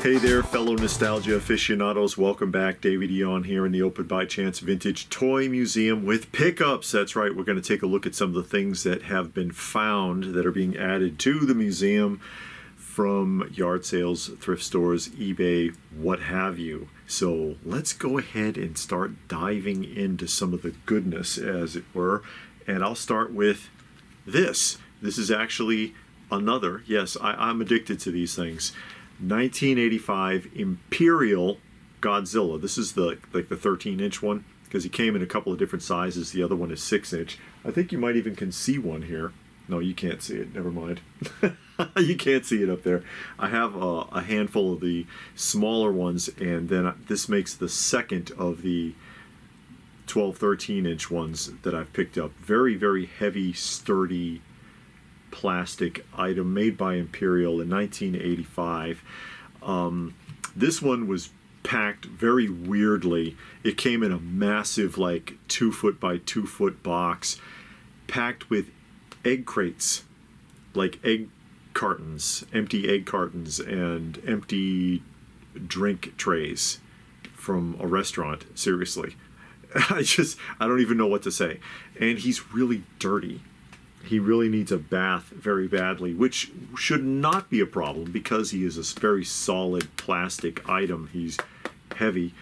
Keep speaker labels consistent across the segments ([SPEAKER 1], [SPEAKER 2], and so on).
[SPEAKER 1] Hey there, fellow nostalgia aficionados. Welcome back. David Eon here in the Open by Chance Vintage Toy Museum with pickups. That's right, we're going to take a look at some of the things that have been found that are being added to the museum from yard sales, thrift stores, eBay, what have you. So let's go ahead and start diving into some of the goodness, as it were. And I'll start with this. This is actually another, yes, I'm addicted to these things. 1985 Imperial Godzilla. This is the 13-inch one, because he came in a couple of different sizes. The other one is 6-inch. I think you might even can see one here. No, you can't see it. Never mind. You can't see it up there. I have a handful of the smaller ones, and then this makes the second of the 13-inch ones that I've picked up. Very, very heavy, sturdy plastic item made by Imperial in 1985. This one was packed very weirdly. It came in a massive, like, 2-foot by 2-foot box, packed with egg crates, like egg cartons, empty egg cartons, and empty drink trays from a restaurant. Seriously. I don't even know what to say. And he's really dirty. He really needs a bath very badly, which should not be a problem because he is a very solid plastic item. He's heavy,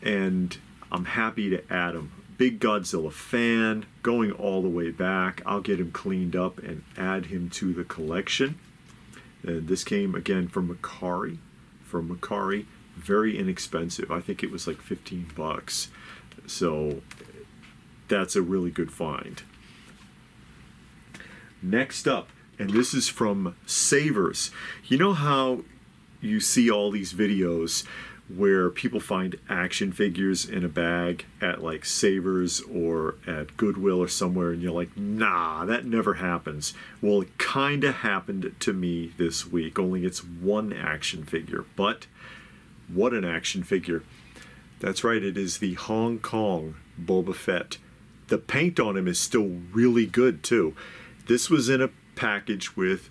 [SPEAKER 1] and I'm happy to add him. Big Godzilla fan, going all the way back. I'll get him cleaned up and add him to the collection. And this came again from Macari. Very inexpensive. I think it was like 15 bucks. So that's a really good find. Next up, and this is from Savers. You know how you see all these videos where people find action figures in a bag at like Savers or at Goodwill or somewhere, and you're like, nah, that never happens. Well, it kind of happened to me this week, only it's one action figure. But what an action figure. That's right, it is the Hong Kong Boba Fett. The paint on him is still really good too. This was in a package with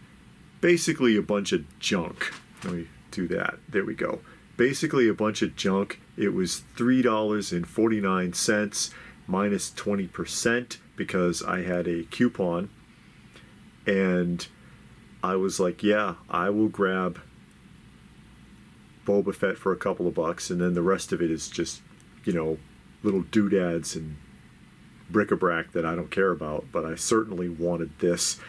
[SPEAKER 1] basically a bunch of junk. Let me do that. There we go. Basically a bunch of junk. It was $3.49 minus 20% because I had a coupon. And I was like, yeah, I will grab Boba Fett for a couple of bucks, and then the rest of it is just, little doodads and bric-a-brac that I don't care about, but I certainly wanted this.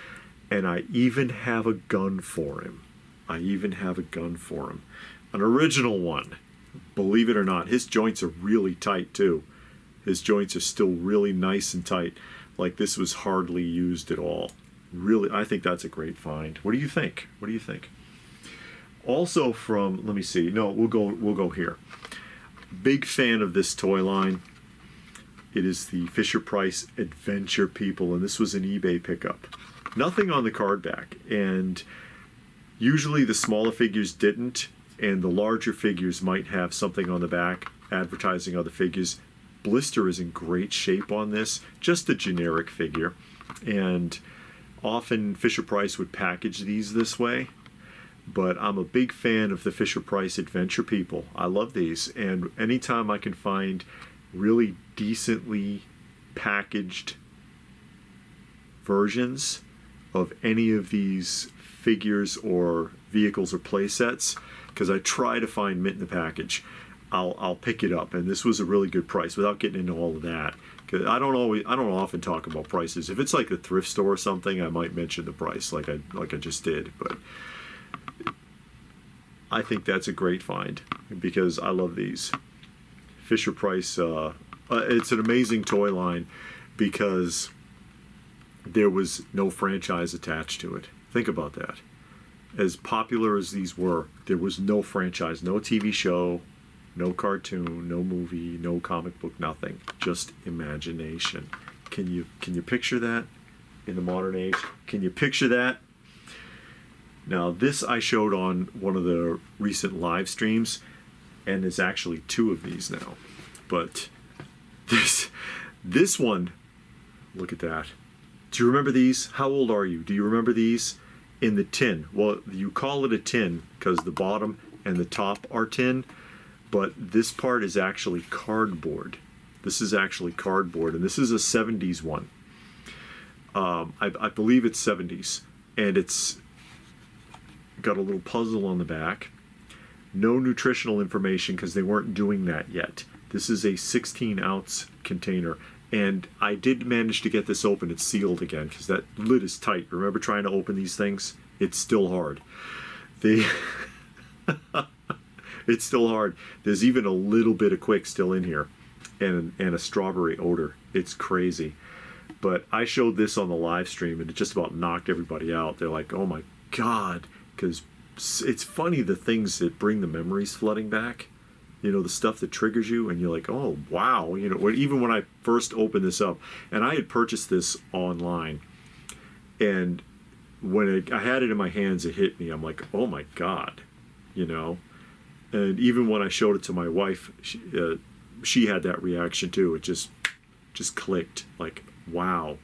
[SPEAKER 1] And I even have a gun for him. An original one. Believe it or not, his joints are really tight too. His joints are still really nice and tight. Like, this was hardly used at all. Really, I think that's a great find. What do you think? Also from, let me see. No, we'll go here. Big fan of this toy line. It is the Fisher-Price Adventure People, and this was an eBay pickup. Nothing on the card back, and usually the smaller figures didn't, and the larger figures might have something on the back advertising other figures. Blister is in great shape on this, just a generic figure, and often Fisher-Price would package these this way, but I'm a big fan of the Fisher-Price Adventure People. I love these, and anytime I can find really decently packaged versions of any of these figures or vehicles or play sets, because I try to find mint in the package, I'll pick it up. And this was a really good price without getting into all of that, because I don't often talk about prices. If it's like a thrift store or something, I might mention the price like I just did, but I think that's a great find because I love these. Fisher-Price, it's an amazing toy line because there was no franchise attached to it. Think about that. As popular as these were, there was no franchise, no TV show, no cartoon, no movie, no comic book, nothing. Just imagination. Can you picture that in the modern age? Can you picture that? Now, this I showed on one of the recent live streams, and there's actually two of these now. But this one, look at that. Do you remember these? How old are you? Do you remember these? In the tin. Well, you call it a tin because the bottom and the top are tin, but this part is actually cardboard. This is actually cardboard, and this is a 70s one. I believe it's 70s, and it's got a little puzzle on the back. No nutritional information because they weren't doing that yet. This is a 16-ounce container, and I did manage to get this open. It's sealed again because that lid is tight. Remember trying to open these things? It's still hard. It's still hard. There's even a little bit of Quik still in here, and a strawberry odor. It's crazy. But I showed this on the live stream, and it just about knocked everybody out. They're like, "Oh my God," because it's funny the things that bring the memories flooding back. You know, the stuff that triggers you, and you're like, "Oh wow," you know. Even when I first opened this up, and I had purchased this online, and when I had it in my hands, it hit me. I'm like, "Oh my God," you know. And even when I showed it to my wife, she had that reaction too. It just clicked. Like, wow,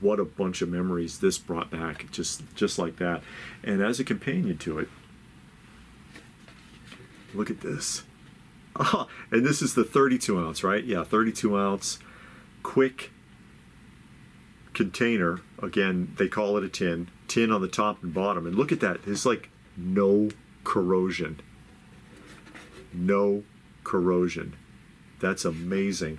[SPEAKER 1] what a bunch of memories this brought back, just like that. And as a companion to it, look at this. Oh, and this is the 32 ounce, right? Yeah, 32 ounce Quik container. Again, they call it a tin on the top and bottom. And look at that. There's like no corrosion. No corrosion. That's amazing.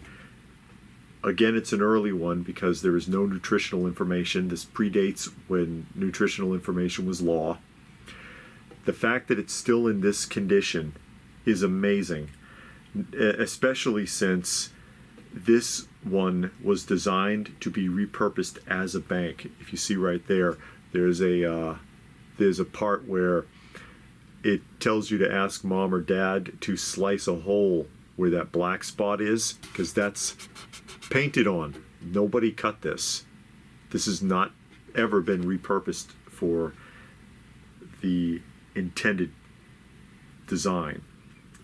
[SPEAKER 1] Again, it's an early one because there is no nutritional information. This predates when nutritional information was law. The fact that it's still in this condition is amazing, especially since this one was designed to be repurposed as a bank. If you see right there, there's a part where it tells you to ask mom or dad to slice a hole where that black spot is, because that's painted on. Nobody cut this. This has not ever been repurposed for the intended design,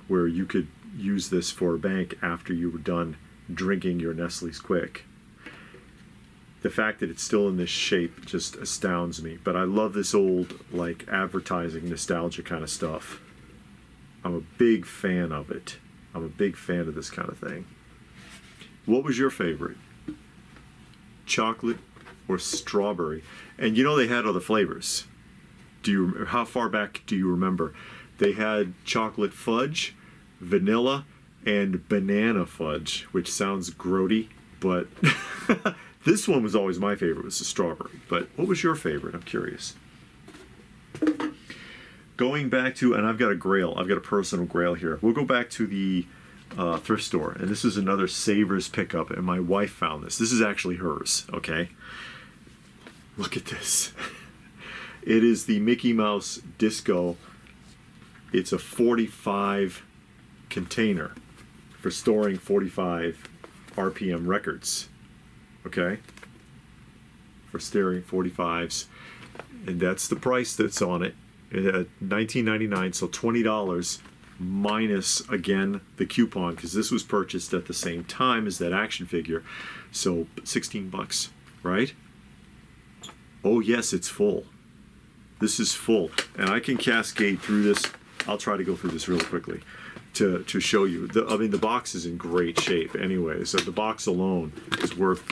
[SPEAKER 1] where you could use this for a bank after you were done drinking your Nestle's Quik. The fact that it's still in this shape just astounds me. But I love this old, like, advertising nostalgia kind of stuff. I'm a big fan of it. I'm a big fan of this kind of thing. What was your favorite? Chocolate or strawberry? And you know they had other flavors. How far back do you remember? They had chocolate fudge, vanilla, and banana fudge, which sounds grody, but this one was always my favorite, was the strawberry. But what was your favorite? I'm curious. Going back to, and I've got a grail. I've got a personal grail here. We'll go back to the thrift store, and this is another Savers pickup, and my wife found this. This is actually hers, okay? Look at this. It is the Mickey Mouse Disco. It's a 45 container for storing 45 RPM records, okay? For storing 45s, and that's the price that's on it. $19.99, so $20 minus, again, the coupon, because this was purchased at the same time as that action figure, so 16 bucks, right? Oh yes, it's full. This is full, and I can cascade through this. I'll try to go through this really quickly to show you. I mean, the box is in great shape anyway, so the box alone is worth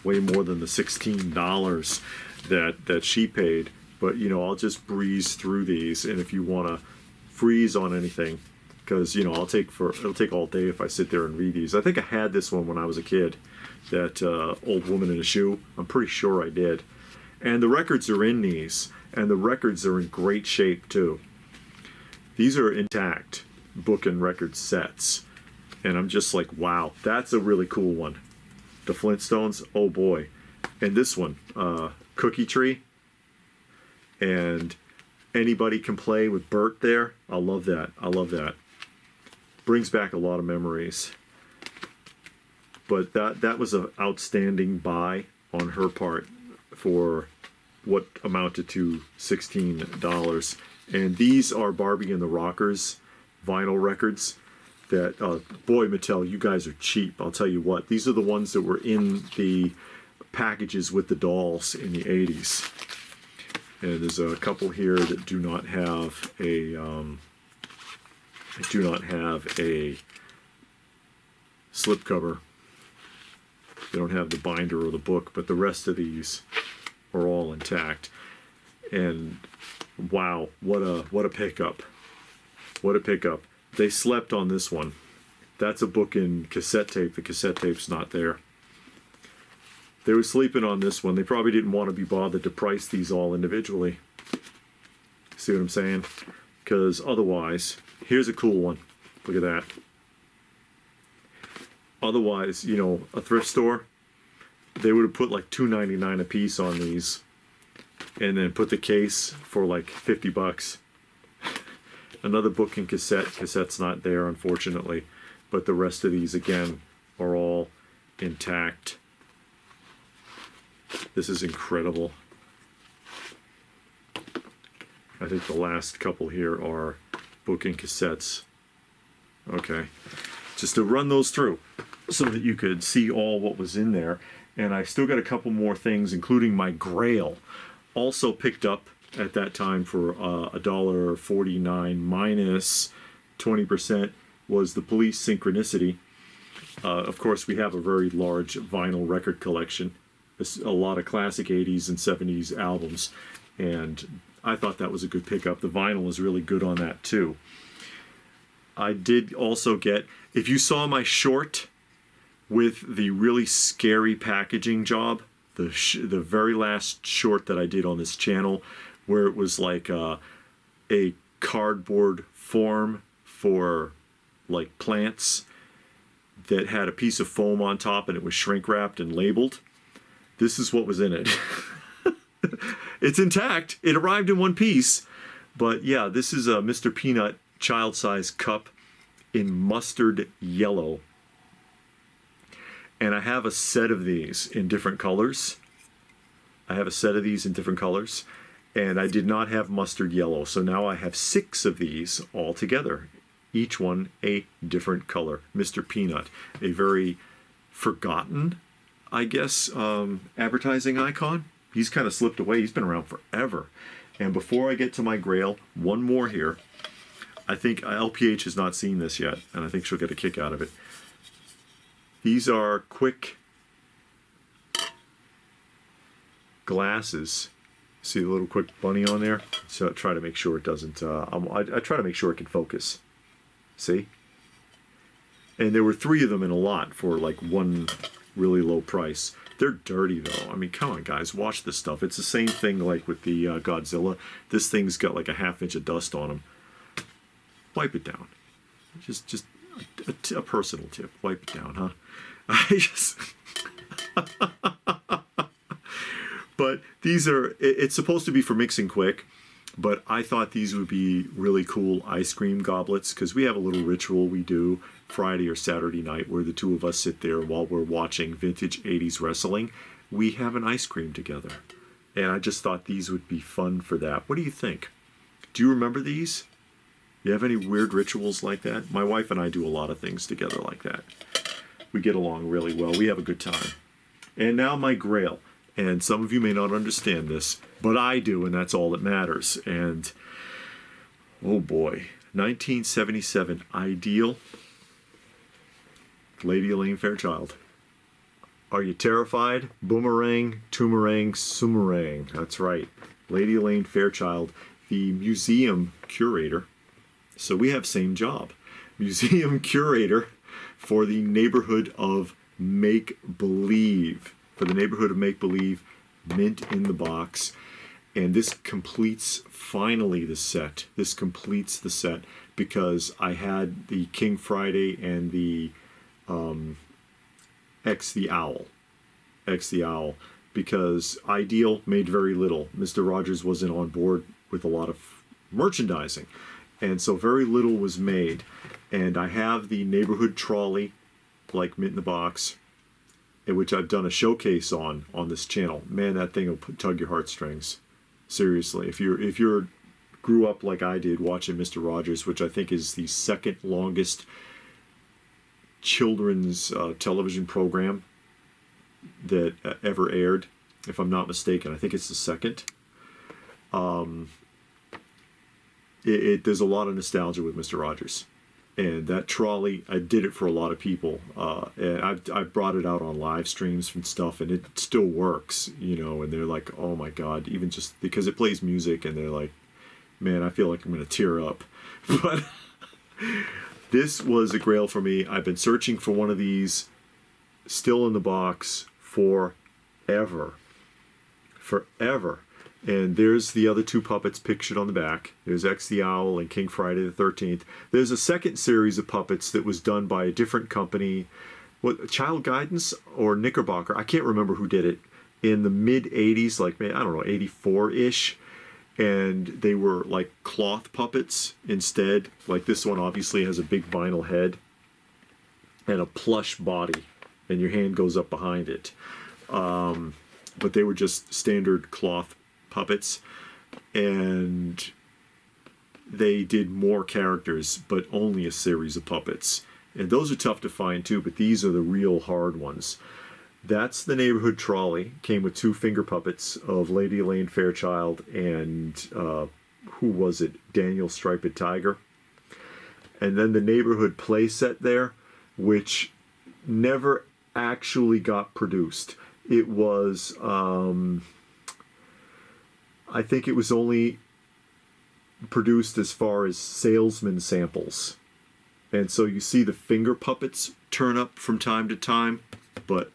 [SPEAKER 1] way more than the $16 that she paid. But, you know, I'll just breeze through these, and if you want to freeze on anything, because, you know, it'll take all day if I sit there and read these. I think I had this one when I was a kid, that Old Woman in a Shoe. I'm pretty sure I did. And the records are in these, and the records are in great shape too. These are intact book and record sets, and I'm just like, wow, that's a really cool one. The Flintstones, oh boy. And this one, Cookie Tree. And Anybody Can Play with Bert there. I love that. I love that. Brings back a lot of memories. But that was an outstanding buy on her part for what amounted to $16. And these are Barbie and the Rockers vinyl records that, boy, Mattel, you guys are cheap. I'll tell you what. These are the ones that were in the packages with the dolls in the 80s. And there's a couple here that do not have a I do not have a slipcover. They don't have the binder or the book, but the rest of these are all intact. And wow, what a pickup. What a pickup. They slept on this one. That's a book in cassette tape. The cassette tape's not there. They were sleeping on this one. They probably didn't want to be bothered to price these all individually. See what I'm saying? Because otherwise, here's a cool one. Look at that. Otherwise, you know, a thrift store, they would have put like $2.99 a piece on these and then put the case for like 50 bucks. Another book in cassette. Cassette's not there, unfortunately. But the rest of these, again, are all intact. This is incredible. I think the last couple here are book and cassettes. Okay. Just to run those through so that you could see all what was in there. And I still got a couple more things, including my grail. Also picked up at that time for $1.49 minus 20% was the Police Synchronicity. Of course, we have a very large vinyl record collection. A lot of classic 80s and 70s albums. And I thought that was a good pickup. The vinyl is really good on that too. I did also get, if you saw my short with the really scary packaging job, the very last short that I did on this channel, where it was like a cardboard form for like plants that had a piece of foam on top and it was shrink wrapped and labeled. This is what was in it. It's intact. It arrived in one piece. But yeah, this is a Mr. Peanut child-size cup in mustard yellow. And I have a set of these in different colors. And I did not have mustard yellow. So now I have 6 of these all together. Each one a different color. Mr. Peanut, a very forgotten, I guess, advertising icon. He's kind of slipped away. He's been around forever. And before I get to my grail, one more here. I think LPH has not seen this yet, and I think she'll get a kick out of it. These are Quik glasses. See the little Quik bunny on there? So try to make sure it doesn't, I try to make sure it can focus. See? And there were 3 of them in a lot for like one really low price. They're dirty though. I mean, come on guys, watch this stuff. It's the same thing like with the Godzilla. This thing's got like a ½ inch of dust on them. Wipe it down. Just a personal tip. Wipe it down, huh? I just... But these are, it's supposed to be for mixing quick, but I thought these would be really cool ice cream goblets because we have a little ritual we do Friday or Saturday night where the 2 of us sit there while we're watching vintage 80s wrestling. We have an ice cream together. And I just thought these would be fun for that. What do you think? Do you remember these? You have any weird rituals like that? My wife and I do a lot of things together like that. We get along really well. We have a good time. And now my grail. And some of you may not understand this, but I do, and that's all that matters. And, oh boy, 1977 Ideal Lady Elaine Fairchild. Are you terrified? Boomerang, Toomerang, Sumerang. That's right. Lady Elaine Fairchild, the museum curator. So we have same job. Museum curator for the neighborhood of Make-Believe. For the neighborhood of Make-Believe, mint in the box. And this completes finally the set. This completes the set because I had the King Friday and the X the Owl. Because Ideal made very little. Mr. Rogers wasn't on board with a lot of merchandising. And so very little was made. And I have the neighborhood trolley, like mint in the box, which I've done a showcase on this channel. Man, that thing will tug your heartstrings. Seriously, if you're grew up like I did watching Mr. Rogers, which I think is the second longest children's television program that ever aired, if I'm not mistaken. I think it's the second. There's a lot of nostalgia with Mr. Rogers. And that trolley, I did it for a lot of people. And I've brought it out on live streams and stuff, and it still works, you know, and they're like, oh my God, even just because it plays music, and they're like, man, I feel like I'm going to tear up. But this was a grail for me. I've been searching for one of these, still in the box, forever. Forever. And there's the other two puppets pictured on the back. There's X the Owl and King Friday the 13th. There's a second series of puppets that was done by a different company. What, Child Guidance or Knickerbocker? I can't remember who did it. In the mid 80s, like, I don't know, 84-ish. And they were like cloth puppets instead. Like this one obviously has a big vinyl head and a plush body. And your hand goes up behind it. But they were just standard cloth puppets, and they did more characters, but only a series of puppets. And those are tough to find too, but these are the real hard ones. That's the neighborhood trolley. Came with 2 finger puppets of Lady Elaine Fairchild and who was it? Daniel Striped Tiger. And then the neighborhood play set there, which never actually got produced. It was I think it was only produced as far as salesman samples. And so you see the finger puppets turn up from time to time, but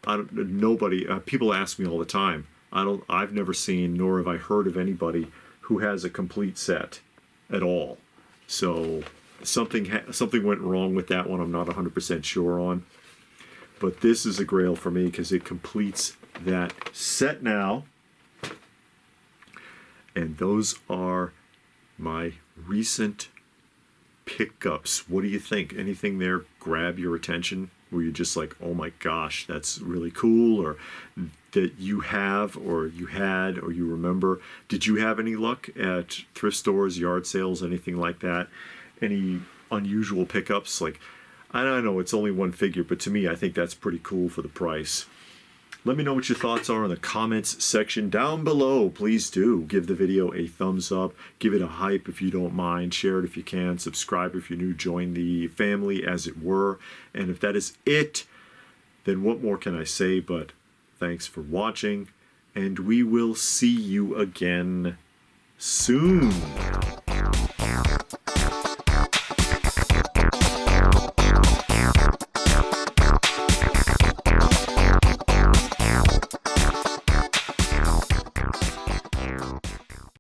[SPEAKER 1] people ask me all the time. I've never seen, nor have I heard of anybody who has a complete set at all. So something went wrong with that one. I'm not 100% sure on. But this is a grail for me because it completes that set now. And those are my recent pickups. What do you think? Anything there grab your attention? Were you just like, oh my gosh, that's really cool? Or that you have, or you had, or you remember? Did you have any luck at thrift stores, yard sales, anything like that? Any unusual pickups? Like, I don't know, it's only one figure, but to me, I think that's pretty cool for the price. Let me know what your thoughts are in the comments section down below. Please do give the video a thumbs up. Give it a hype if you don't mind. Share it if you can. Subscribe if you're new. Join the family, as it were. And if that is it, then what more can I say but thanks for watching. And we will see you again soon.